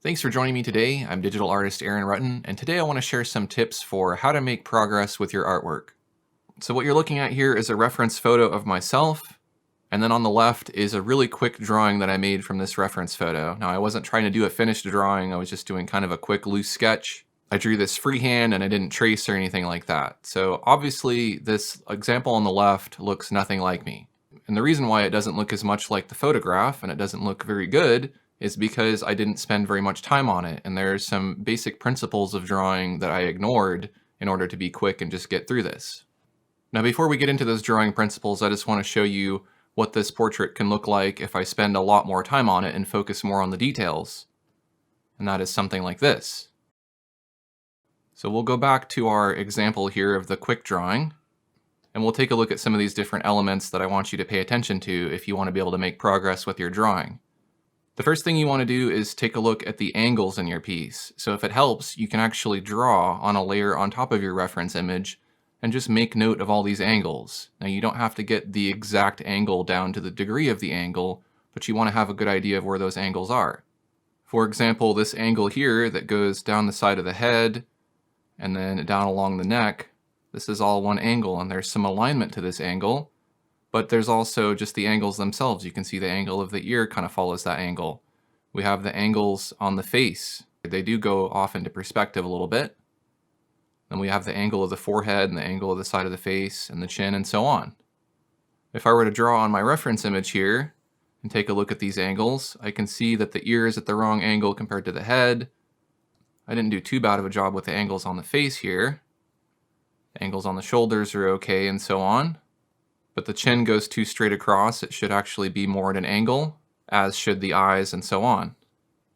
Thanks for joining me today. I'm digital artist Aaron Rutten, and today I want to share some tips for how to make progress with your artwork. So what you're looking at here is a reference photo of myself, and then on the left is a really quick drawing that I made from this reference photo. Now I wasn't trying to do a finished drawing, I was just doing kind of a quick loose sketch. I drew this freehand and I didn't trace or anything like that. So obviously this example on the left looks nothing like me. And the reason why it doesn't look as much like the photograph and it doesn't look very good is because I didn't spend very much time on it, and there's some basic principles of drawing that I ignored in order to be quick and just get through this. Now before we get into those drawing principles, I just want to show you what this portrait can look like if I spend a lot more time on it and focus more on the details. And that is something like this. So we'll go back to our example here of the quick drawing, and we'll take a look at some of these different elements that I want you to pay attention to if you want to be able to make progress with your drawing. The first thing you want to do is take a look at the angles in your piece. So if it helps, you can actually draw on a layer on top of your reference image and just make note of all these angles. Now you don't have to get the exact angle down to the degree of the angle, but you want to have a good idea of where those angles are. For example, this angle here that goes down the side of the head and then down along the neck, this is all one angle, and there's some alignment to this angle. But there's also just the angles themselves. You can see the angle of the ear kind of follows that angle. We have the angles on the face. They do go off into perspective a little bit. Then we have the angle of the forehead and the angle of the side of the face and the chin and so on. If I were to draw on my reference image here and take a look at these angles, I can see that the ear is at the wrong angle compared to the head. I didn't do too bad of a job with the angles on the face here. The angles on the shoulders are okay and so on. But the chin goes too straight across. It should actually be more at an angle, as should the eyes and so on.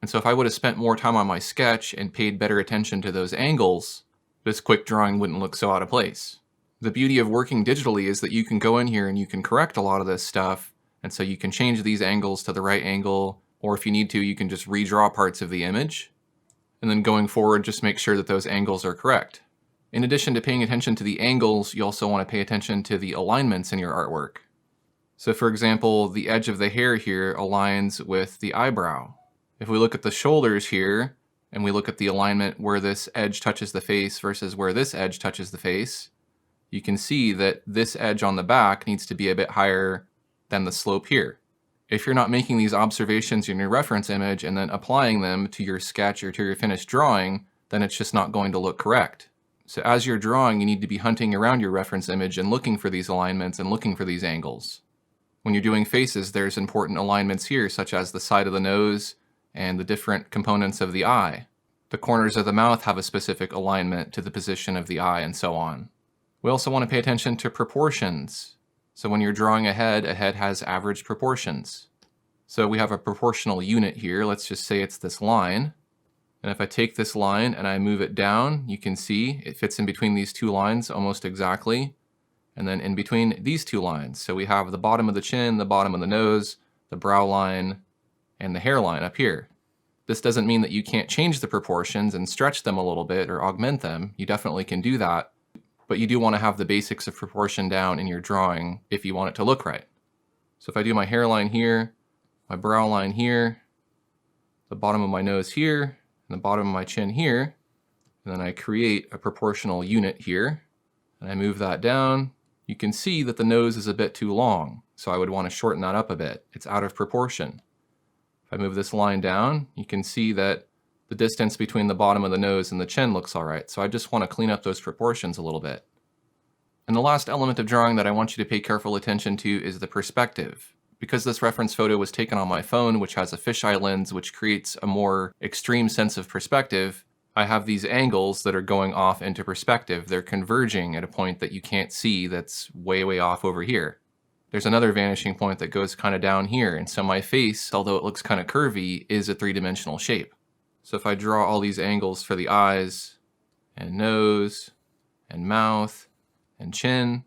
And so if I would have spent more time on my sketch and paid better attention to those angles, this quick drawing wouldn't look so out of place. The beauty of working digitally is that you can go in here and you can correct a lot of this stuff, and so you can change these angles to the right angle, or if you need to, you can just redraw parts of the image, and then going forward, just make sure that those angles are correct. In addition to paying attention to the angles, you also want to pay attention to the alignments in your artwork. So for example, the edge of the hair here aligns with the eyebrow. If we look at the shoulders here, and we look at the alignment where this edge touches the face versus where this edge touches the face, you can see that this edge on the back needs to be a bit higher than the slope here. If you're not making these observations in your reference image and then applying them to your sketch or to your finished drawing, then it's just not going to look correct. So as you're drawing, you need to be hunting around your reference image and looking for these alignments and looking for these angles. When you're doing faces, there's important alignments here, such as the side of the nose and the different components of the eye. The corners of the mouth have a specific alignment to the position of the eye and so on. We also want to pay attention to proportions. So when you're drawing a head has average proportions. So we have a proportional unit here. Let's just say it's this line. And if I take this line and I move it down, you can see it fits in between these two lines almost exactly. And then in between these two lines. So we have the bottom of the chin, the bottom of the nose, the brow line, and the hairline up here. This doesn't mean that you can't change the proportions and stretch them a little bit or augment them. You definitely can do that. But you do want to have the basics of proportion down in your drawing if you want it to look right. So if I do my hairline here, my brow line here, the bottom of my nose here, and the bottom of my chin here, and then I create a proportional unit here, and I move that down, you can see that the nose is a bit too long, so I would want to shorten that up a bit. It's out of proportion. If I move this line down, you can see that the distance between the bottom of the nose and the chin looks all right, so I just want to clean up those proportions a little bit. And the last element of drawing that I want you to pay careful attention to is the perspective. Because this reference photo was taken on my phone, which has a fisheye lens, which creates a more extreme sense of perspective, I have these angles that are going off into perspective. They're converging at a point that you can't see that's way, way off over here. There's another vanishing point that goes kind of down here, and so my face, although it looks kind of curvy, is a three-dimensional shape. So if I draw all these angles for the eyes, and nose, and mouth, and chin,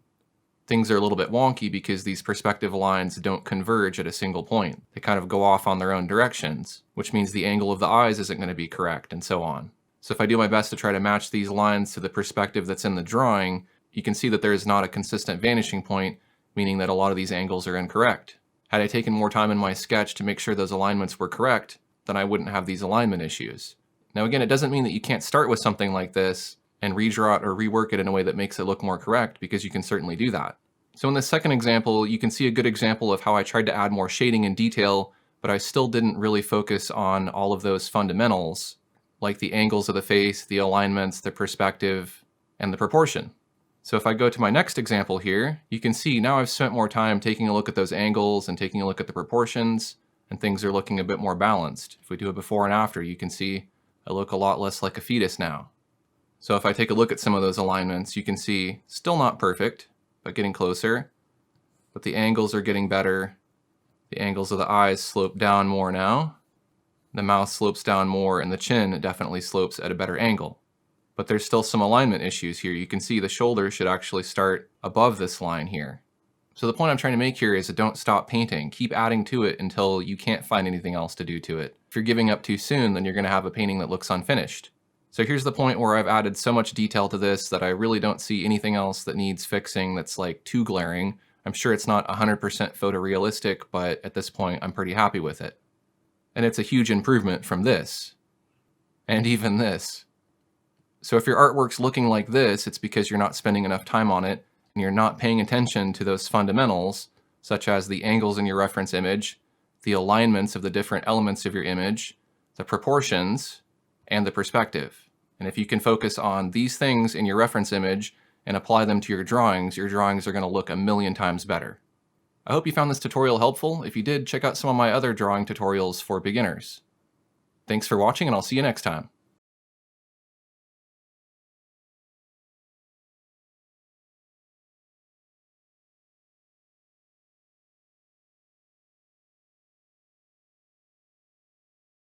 things are a little bit wonky because these perspective lines don't converge at a single point. They kind of go off on their own directions, which means the angle of the eyes isn't going to be correct, and so on. So if I do my best to try to match these lines to the perspective that's in the drawing, you can see that there is not a consistent vanishing point, meaning that a lot of these angles are incorrect. Had I taken more time in my sketch to make sure those alignments were correct, then I wouldn't have these alignment issues. Now again, it doesn't mean that you can't start with something like this and redraw it or rework it in a way that makes it look more correct, because you can certainly do that. So in this second example, you can see a good example of how I tried to add more shading and detail, but I still didn't really focus on all of those fundamentals, like the angles of the face, the alignments, the perspective, and the proportion. So if I go to my next example here, you can see now I've spent more time taking a look at those angles and taking a look at the proportions, and things are looking a bit more balanced. If we do a before and after, you can see I look a lot less like a fetus now. So if I take a look at some of those alignments, you can see still not perfect, but getting closer. But the angles are getting better. The angles of the eyes slope down more now. The mouth slopes down more, and the chin definitely slopes at a better angle. But there's still some alignment issues here. You can see the shoulder should actually start above this line here. So the point I'm trying to make here is that don't stop painting. Keep adding to it until you can't find anything else to do to it. If you're giving up too soon, then you're going to have a painting that looks unfinished. So here's the point where I've added so much detail to this that I really don't see anything else that needs fixing that's like too glaring. I'm sure it's not 100% photorealistic, but at this point I'm pretty happy with it. And it's a huge improvement from this. And even this. So if your artwork's looking like this, it's because you're not spending enough time on it, and you're not paying attention to those fundamentals, such as the angles in your reference image, the alignments of the different elements of your image, the proportions, and the perspective. And if you can focus on these things in your reference image and apply them to your drawings are going to look a million times better. I hope you found this tutorial helpful. If you did, check out some of my other drawing tutorials for beginners. Thanks for watching, and I'll see you next time.